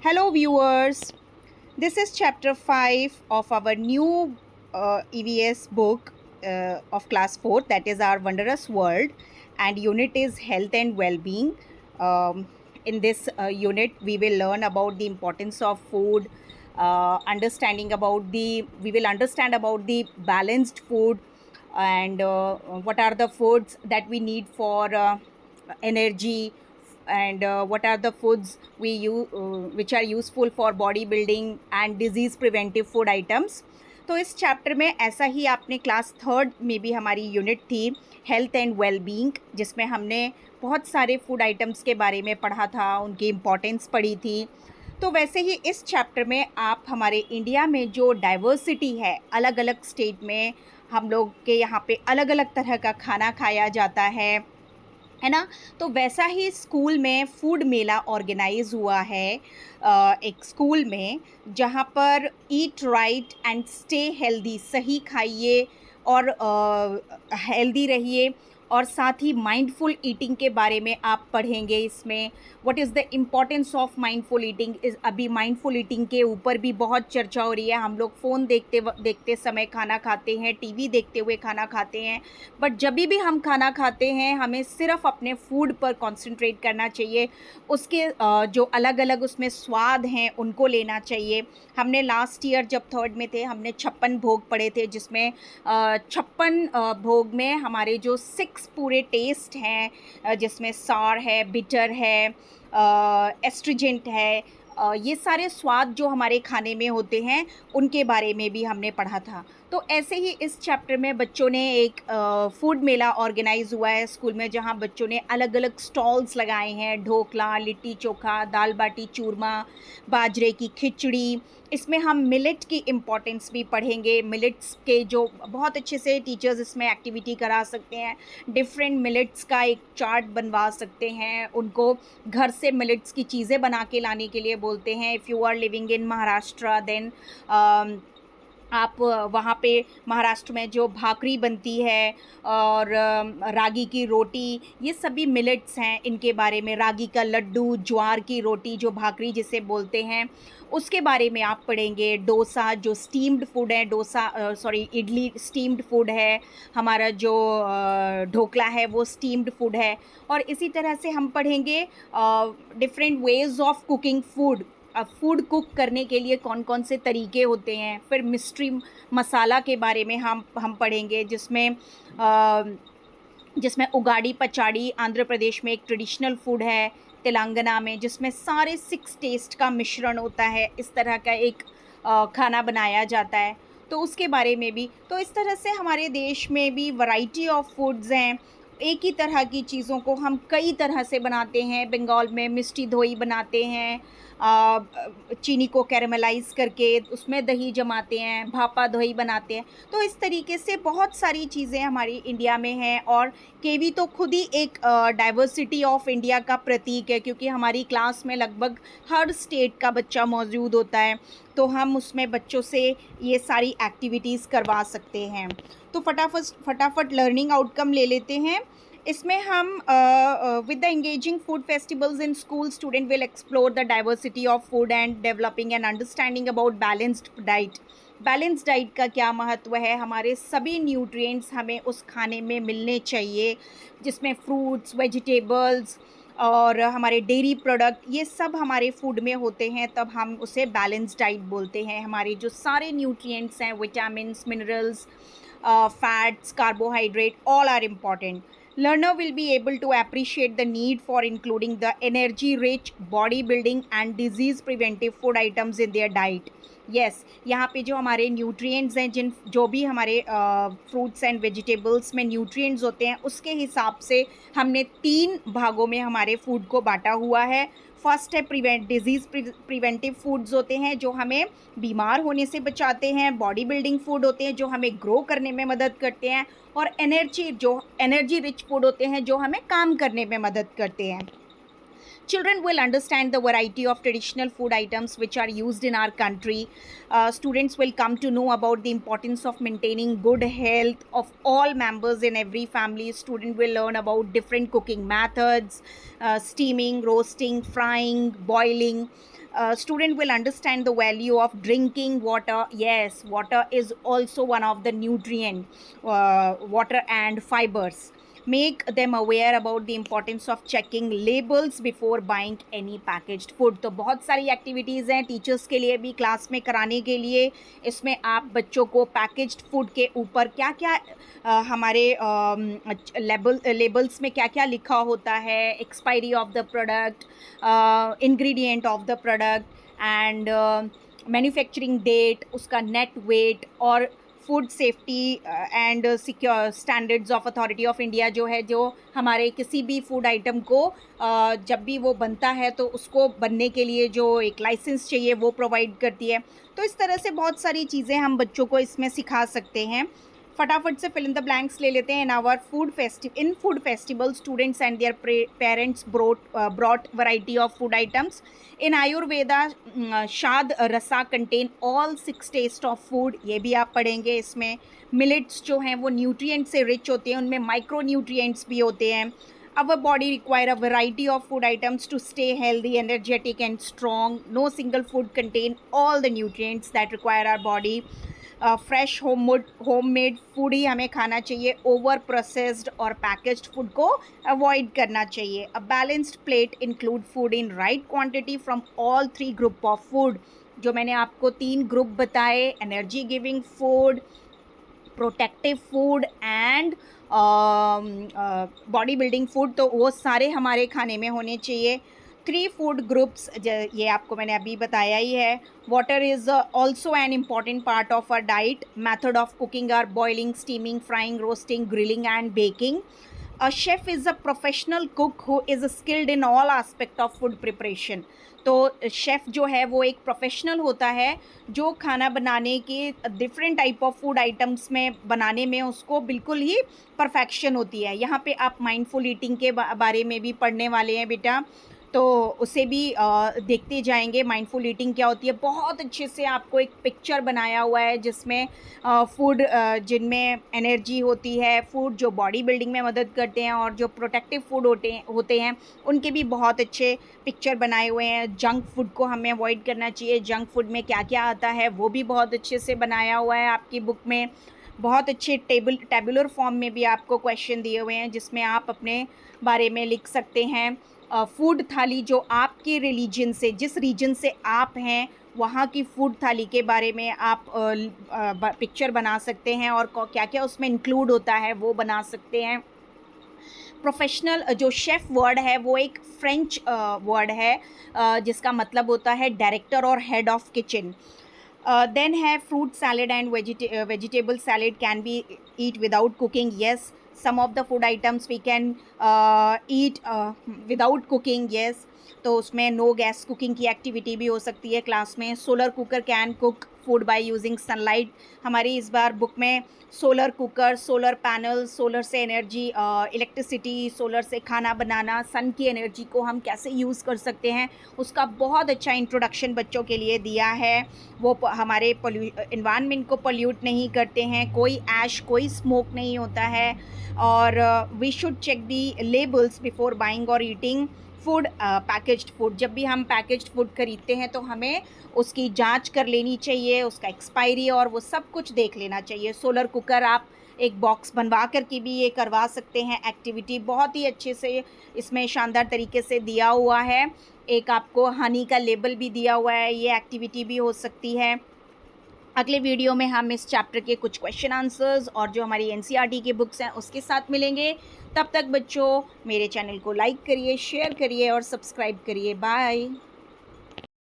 Hello, viewers. This is chapter 5 of our new EVS book of class 4, that is our Wondrous World, and unit is Health and Well-being. In this unit, we will learn about the importance of food, we will understand about the balanced food and what are the foods that we need for energy and what are the foods we use which are useful for body building and disease preventive food items. तो इस chapter में ऐसा ही आपने class third में भी हमारी unit थी health and wellbeing, जिसमें हमने बहुत सारे फूड आइटम्स के बारे में पढ़ा था, उनकी इम्पोर्टेंस पढ़ी थी. तो वैसे ही इस चैप्टर में आप हमारे इंडिया में जो डाइवर्सिटी है, अलग अलग स्टेट में हम लोग के यहाँ पे अलग अलग तरह का खाना खाया जाता है ना. तो वैसा ही स्कूल में फूड मेला ऑर्गेनाइज हुआ है एक स्कूल में, जहाँ पर eat right and stay healthy, सही खाइए और हेल्दी रहिए, और साथ ही माइंडफुल ईटिंग के बारे में आप पढ़ेंगे. इसमें what is the importance of mindful eating. अभी माइंडफुल ईटिंग के ऊपर भी बहुत चर्चा हो रही है. हम लोग फ़ोन देखते समय खाना खाते हैं, टीवी देखते हुए खाना खाते हैं, बट जब भी हम खाना खाते हैं हमें सिर्फ अपने फूड पर कंसंट्रेट करना चाहिए. उसके जो अलग अलग उसमें स्वाद हैं उनको लेना चाहिए. हमने लास्ट ईयर जब थर्ड में थे हमने 56 भोग पढ़े थे, जिसमें 56 भोग में हमारे जो 6 पूरे टेस्ट हैं, जिसमें सार है, बिटर है, एस्ट्रिजेंट है, ये सारे स्वाद जो हमारे खाने में होते हैं उनके बारे में भी हमने पढ़ा था. तो ऐसे ही इस चैप्टर में बच्चों ने एक फूड मेला ऑर्गेनाइज हुआ है स्कूल में, जहाँ बच्चों ने अलग अलग स्टॉल्स लगाए हैं. ढोकला, लिट्टी चोखा, दाल बाटी चूरमा, बाजरे की खिचड़ी. इसमें हम मिलेट की इम्पोर्टेंस भी पढ़ेंगे. मिलेट्स के जो बहुत अच्छे से टीचर्स इसमें एक्टिविटी करा सकते हैं. डिफरेंट मिलेट्स का एक चार्ट बनवा सकते हैं. उनको घर से मिलेट्स की चीज़ें बना के लाने के लिए बोलते हैं. If you are living in Maharashtra then आप वहाँ पे महाराष्ट्र में जो भाकरी बनती है और रागी की रोटी, ये सभी मिलेट्स हैं. इनके बारे में रागी का लड्डू, ज्वार की रोटी जो भाकरी जिसे बोलते हैं, उसके बारे में आप पढ़ेंगे. डोसा जो स्टीम्ड फूड है, इडली स्टीम्ड फूड है. हमारा जो ढोकला है वो स्टीम्ड फूड है. और इसी तरह से हम पढ़ेंगे different ways of cooking food. Food cook करने के लिए कौन कौन से तरीके होते हैं. फिर मिस्ट्री मसाला के बारे में हम पढ़ेंगे, जिसमें उगाड़ी पचाड़ी आंध्र प्रदेश में एक ट्रेडिशनल फूड है. तेलंगाना में जिसमें सारे 6 टेस्ट का मिश्रण होता है, इस तरह का एक खाना बनाया जाता है. तो उसके बारे में भी. तो इस तरह से हमारे देश में भी वैरायटी ऑफ फूड्स हैं. एक ही तरह की चीज़ों को हम कई तरह से बनाते हैं. बंगाल में मिष्टी दोई बनाते हैं, चीनी को कैरेमलाइज़ करके उसमें दही जमाते हैं, भापा दही बनाते हैं. तो इस तरीके से बहुत सारी चीज़ें हमारी इंडिया में हैं. और केवी तो खुद ही एक डाइवर्सिटी ऑफ इंडिया का प्रतीक है, क्योंकि हमारी क्लास में लगभग हर स्टेट का बच्चा मौजूद होता है. तो हम उसमें बच्चों से ये सारी एक्टिविटीज़ करवा सकते हैं. तो फटाफट लर्निंग आउटकम ले लेते हैं. इसमें हम with the engaging food festivals in school, student will explore the diversity of food and developing and understanding about balanced diet. Balance diet का क्या महत्व है. हमारे सभी न्यूट्रिएंट्स हमें उस खाने में मिलने चाहिए, जिसमें फ्रूट्स, वेजिटेबल्स और हमारे डेयरी प्रोडक्ट, ये सब हमारे फूड में होते हैं. तब हम उसे बैलेंस डाइट बोलते हैं. हमारे जो सारे न्यूट्रिएंट्स हैं, vitamins, minerals, fats, carbohydrate, all are important. Learner will be able to appreciate the need for including the energy-rich, body-building and disease-preventive food items in their diet. Yes, यहाँ पे जो हमारे न्यूट्रिएंट्स हैं, जो भी हमारे फ्रूट्स एंड वेजिटेबल्स में nutrients होते हैं, उसके हिसाब से हमने 3 भागों में हमारे फूड को बांटा हुआ है. फर्स्ट है प्रिवेंटिव फूड्स होते हैं जो हमें बीमार होने से बचाते हैं. बॉडी बिल्डिंग फूड होते हैं जो हमें ग्रो करने में मदद करते हैं. और एनर्जी रिच फूड होते हैं जो हमें काम करने में मदद करते हैं. Children will understand the variety of traditional food items which are used in our country. Students will come to know about the importance of maintaining good health of all members in every family. Student will learn about different cooking methods, steaming, roasting, frying, boiling. student will understand the value of drinking water. Yes, water is also one of the nutrient, water and fibers. Make them aware about the importance of checking labels before buying any packaged food. तो बहुत सारी activities हैं teachers के लिए भी class में कराने के लिए. इसमें आप बच्चों को पैकेज्ड फूड के ऊपर क्या क्या हमारे लेबल्स में क्या क्या लिखा होता है, expiry of the product, ingredient of the product and manufacturing date, उसका नेट वेट और food safety and secure standards of authority of India जो है, जो हमारे किसी भी फूड आइटम को जब भी वो बनता है तो उसको बनने के लिए जो एक लाइसेंस चाहिए वो प्रोवाइड करती है. तो इस तरह से बहुत सारी चीज़ें हम बच्चों को इसमें सिखा सकते हैं. फटाफट से फिल इन द ब्लैंक्स ले लेते हैं. In food festival students and their parents brought variety of food items. In Ayurveda शाद रसा contain all 6 taste of food. ये भी आप पढ़ेंगे. इसमें मिलेट्स जो हैं वो न्यूट्रिएंट से रिच होते हैं, उनमें माइक्रो न्यूट्रिएंट्स भी होते हैं. Our body require a variety of food items to stay healthy, energetic and strong. No single food contain all the nutrients that require our body. Fresh homemade food ही हमें खाना चाहिए. ओवर प्रोसेस्ड और packaged food को avoid करना चाहिए. A balanced plate include food in right quantity from all 3 group of food. जो मैंने आपको 3 ग्रुप बताए, energy giving food, protective food and body building food, तो वो सारे हमारे खाने में होने चाहिए. 3 फूड ग्रुप्स, ये आपको मैंने अभी बताया ही है. Water is also an important part of our diet. Method of cooking are boiling, steaming, frying, roasting, grilling and baking. A chef is a professional cook who is skilled in all aspect of food preparation. तो chef जो है वो एक professional होता है जो खाना बनाने के different type of food items में बनाने में उसको बिल्कुल ही परफेक्शन होती है. यहाँ पे आप माइंडफुल ईटिंग के बारे में भी पढ़ने वाले हैं बेटा, तो उसे भी देखते जाएंगे. माइंडफुल ईटिंग क्या होती है, बहुत अच्छे से आपको एक पिक्चर बनाया हुआ है जिसमें फूड जिनमें एनर्जी होती है, फूड जो बॉडी बिल्डिंग में मदद करते हैं और जो प्रोटेक्टिव फूड होते हैं उनके भी बहुत अच्छे पिक्चर बनाए हुए हैं. जंक फूड को हमें अवॉइड करना चाहिए. जंक फूड में क्या क्या आता है वो भी बहुत अच्छे से बनाया हुआ है आपकी बुक में. बहुत अच्छे टेबुलर फॉर्म में भी आपको क्वेश्चन दिए हुए हैं जिसमें आप अपने बारे में लिख सकते हैं. फूड थाली जो आपके रिलीजन से, जिस रीजन से आप हैं वहाँ की फूड थाली के बारे में आप पिक्चर बना सकते हैं और क्या क्या उसमें इंक्लूड होता है वो बना सकते हैं. प्रोफेशनल जो शेफ़ वर्ड है वो एक फ्रेंच वर्ड है जिसका मतलब होता है डायरेक्टर और head of kitchen. Then have fruit salad and vegetable salad can be eat without cooking. Yes, some of the food items we can eat without cooking. Yes, तो उसमें नो गैस कुकिंग की activity भी हो सकती है class में. Solar cooker can cook food by using sunlight. हमारी इस बार बुक में solar cooker, solar panel, solar से एनर्जी, इलेक्ट्रिसिटी, सोलर से खाना बनाना, सन की एनर्जी को हम कैसे यूज़ कर सकते हैं उसका बहुत अच्छा इंट्रोडक्शन बच्चों के लिए दिया है. वो हमारे इन्वायरमेंट को पोल्यूट नहीं करते हैं, कोई ऐश, कोई स्मोक नहीं होता है. और we should check the labels before buying और ईटिंग फूड. पैकेज्ड फूड, जब भी हम पैकेज्ड फूड खरीदते हैं तो हमें उसकी जांच कर लेनी चाहिए, उसका एक्सपायरी और वो सब कुछ देख लेना चाहिए. सोलर कुकर आप एक बॉक्स बनवा कर के भी ये करवा सकते हैं. एक्टिविटी बहुत ही अच्छे से इसमें शानदार तरीके से दिया हुआ है. एक आपको हनी का लेबल भी दिया हुआ है, ये एक्टिविटी भी हो सकती है. अगले वीडियो में हम इस चैप्टर के कुछ क्वेश्चन आंसर्स और जो हमारी एनसीईआरटी की बुक्स हैं उसके साथ मिलेंगे. तब तक बच्चों मेरे चैनल को लाइक करिए, शेयर करिए और सब्सक्राइब करिए. बाय.